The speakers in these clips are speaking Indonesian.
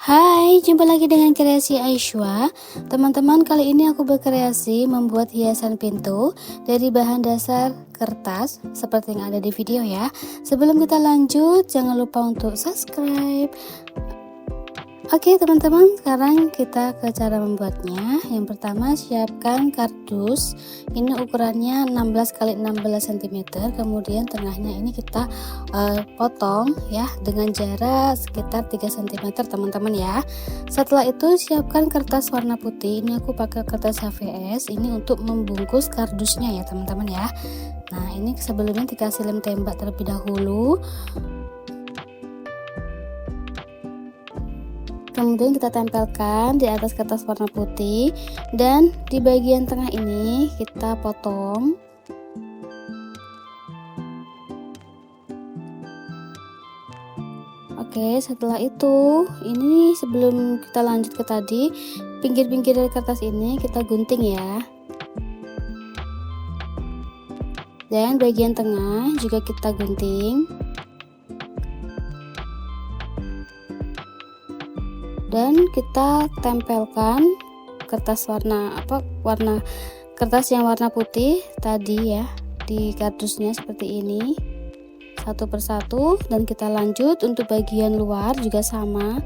Hai, jumpa lagi dengan kreasi Aishwa. Teman-teman, kali ini aku berkreasi membuat hiasan pintu dari bahan dasar kertas seperti yang ada di video ya. Sebelum kita lanjut, jangan lupa untuk subscribe. Oke teman-teman, sekarang kita ke cara membuatnya. Yang pertama, siapkan kardus. Ini ukurannya 16 x 16 cm. Kemudian tengahnya ini kita potong ya dengan jarak sekitar 3 cm teman-teman ya. Setelah itu siapkan kertas warna putih. Ini aku pakai kertas HVS ini untuk membungkus kardusnya ya teman-teman ya. Nah, ini sebelumnya dikasih lem tembak terlebih dahulu. Kemudian kita tempelkan di atas kertas warna putih, dan di bagian tengah ini kita potong. Oke, setelah itu ini sebelum kita lanjut ke tadi, pinggir-pinggir dari kertas ini kita gunting ya. Dan bagian tengah juga kita gunting. Dan kita tempelkan kertas kertas yang warna putih tadi ya di kardusnya seperti ini, satu persatu. Dan kita lanjut untuk bagian luar juga sama,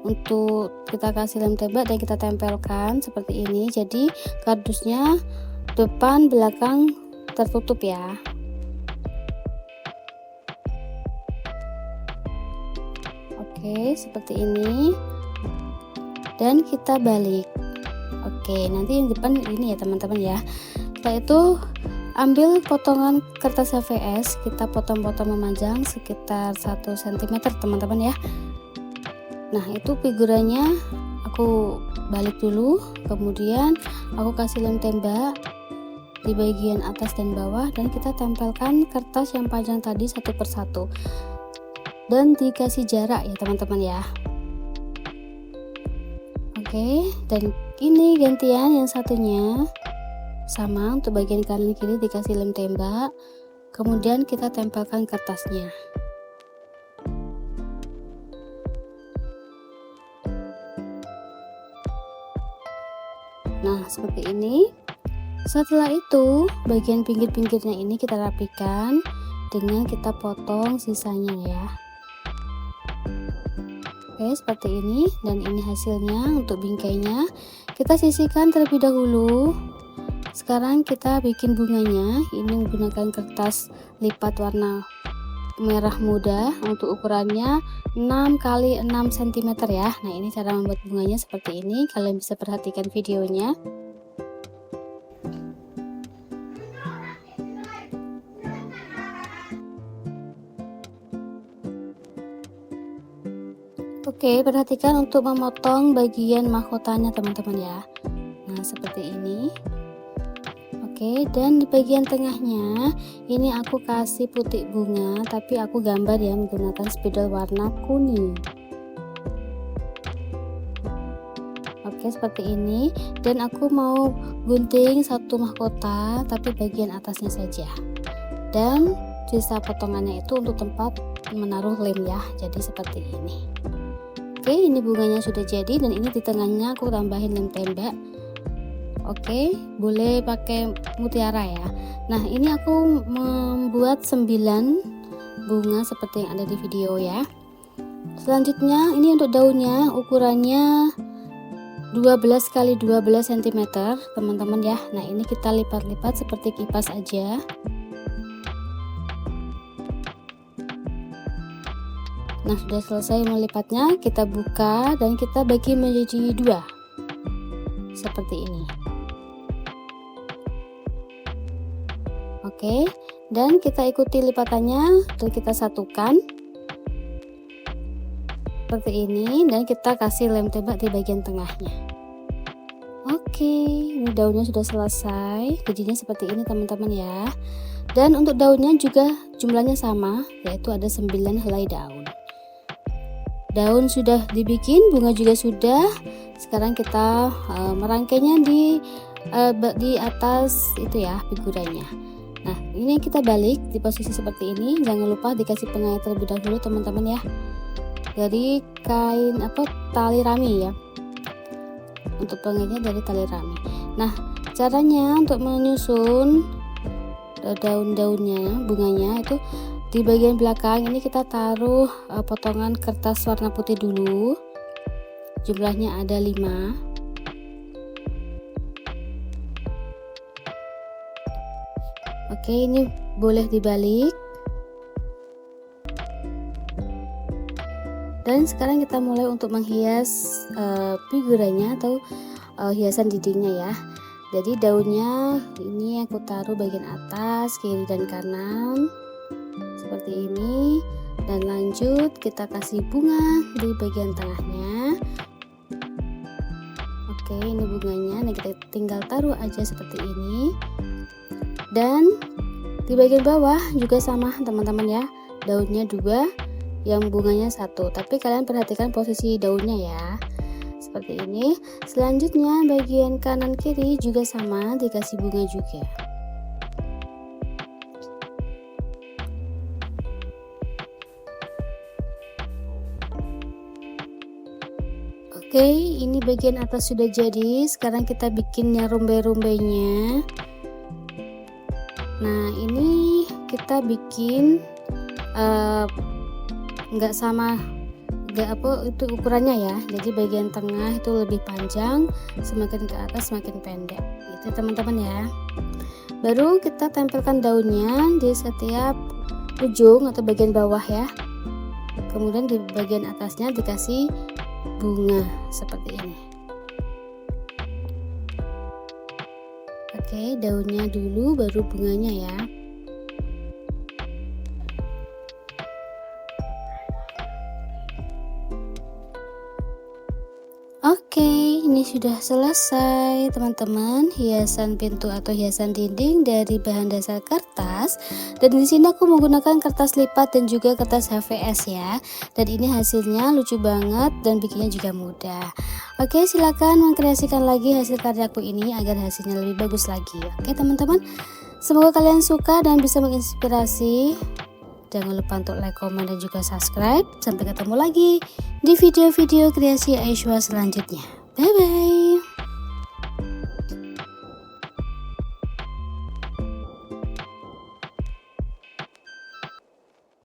untuk kita kasih lem tembak dan kita tempelkan seperti ini. Jadi kardusnya depan belakang tertutup ya. Oke, seperti ini. Dan kita balik. Oke, nanti yang depan ini ya teman-teman ya. Setelah itu ambil potongan kertas HVS, kita potong-potong memanjang sekitar 1 cm teman-teman ya. Nah, itu figurannya aku balik dulu, kemudian aku kasih lem tembak di bagian atas dan bawah, dan kita tempelkan kertas yang panjang tadi satu persatu dan dikasih jarak ya teman-teman ya. Oke, dan ini gantian yang satunya sama, untuk bagian kanan kiri dikasih lem tembak, kemudian kita tempelkan kertasnya. Nah, seperti ini. Setelah itu bagian pinggir-pinggirnya ini kita rapikan dengan kita potong sisanya ya. Oke, seperti ini. Dan ini hasilnya untuk bingkainya. Kita sisihkan terlebih dahulu. Sekarang kita bikin bunganya. Ini menggunakan kertas lipat warna merah muda, untuk ukurannya 6 x 6 cm ya. Nah, ini cara membuat bunganya seperti ini. Kalian bisa perhatikan videonya. Oke, perhatikan untuk memotong bagian mahkotanya teman-teman ya. Nah, seperti ini. Oke, dan di bagian tengahnya ini aku kasih putik bunga, tapi aku gambar ya menggunakan spidol warna kuning. Oke, seperti ini. Dan aku mau gunting satu mahkota, tapi bagian atasnya saja. Dan sisa potongannya itu untuk tempat menaruh lem ya. Jadi seperti ini. Oke, ini bunganya sudah jadi, dan ini di tengahnya aku tambahin lem tembak. Oke, boleh pakai mutiara ya. Nah, ini aku membuat 9 bunga seperti yang ada di video ya. Selanjutnya ini untuk daunnya, ukurannya 12 x 12 cm teman-teman ya. Nah, ini kita lipat-lipat seperti kipas aja. Nah, sudah selesai melipatnya, kita buka dan kita bagi menjadi 2 seperti ini. Oke, dan kita ikuti lipatannya dan kita satukan seperti ini, dan kita kasih lem tembak di bagian tengahnya. Oke, ini daunnya sudah selesai. Jadinya seperti ini teman-teman ya. Dan untuk daunnya juga jumlahnya sama, yaitu ada 9 helai daun. Daun sudah dibikin, bunga juga sudah. Sekarang kita merangkainya di atas itu ya figurannya. Nah, ini kita balik di posisi seperti ini. Jangan lupa dikasih pengawet terlebih dahulu teman-teman ya. dari kain tali rami ya. Untuk pengennya dari tali rami. Nah, caranya untuk menyusun daun-daunnya, bunganya itu di bagian belakang ini kita taruh potongan kertas warna putih dulu. Jumlahnya ada 5. Oke, ini boleh dibalik. Dan sekarang kita mulai untuk menghias figuranya atau hiasan dindingnya ya. Jadi daunnya ini aku taruh bagian atas, kiri dan kanan seperti ini, dan lanjut kita kasih bunga di bagian tengahnya. Oke, ini bunganya. Nah, kita tinggal taruh aja seperti ini. Dan di bagian bawah juga sama teman-teman ya, daunnya 2, yang bunganya 1, tapi kalian perhatikan posisi daunnya ya, seperti ini. Selanjutnya bagian kanan kiri juga sama, dikasih bunga juga. Oke, ini bagian atas sudah jadi. Sekarang kita bikin yang rumbai-rumbainya. Nah, ini kita bikin nggak sama, itu ukurannya ya. Jadi bagian tengah itu lebih panjang, semakin ke atas semakin pendek gitu teman-teman ya. Baru kita tempelkan daunnya di setiap ujung atau bagian bawah ya. Kemudian di bagian atasnya dikasih bunga seperti ini. Oke, daunnya dulu baru bunganya ya. Oke, ini sudah selesai teman-teman, hiasan pintu atau hiasan dinding dari bahan dasar kertas. Dan di sini aku menggunakan kertas lipat dan juga kertas HVS ya. Dan ini hasilnya lucu banget dan bikinnya juga mudah. Oke, silakan mengkreasikan lagi hasil karyaku ini agar hasilnya lebih bagus lagi. Oke teman-teman, semoga kalian suka dan bisa menginspirasi. Jangan lupa untuk like, komen, dan juga subscribe. Sampai ketemu lagi di video-video kreasi Aisyah selanjutnya. Bye-bye.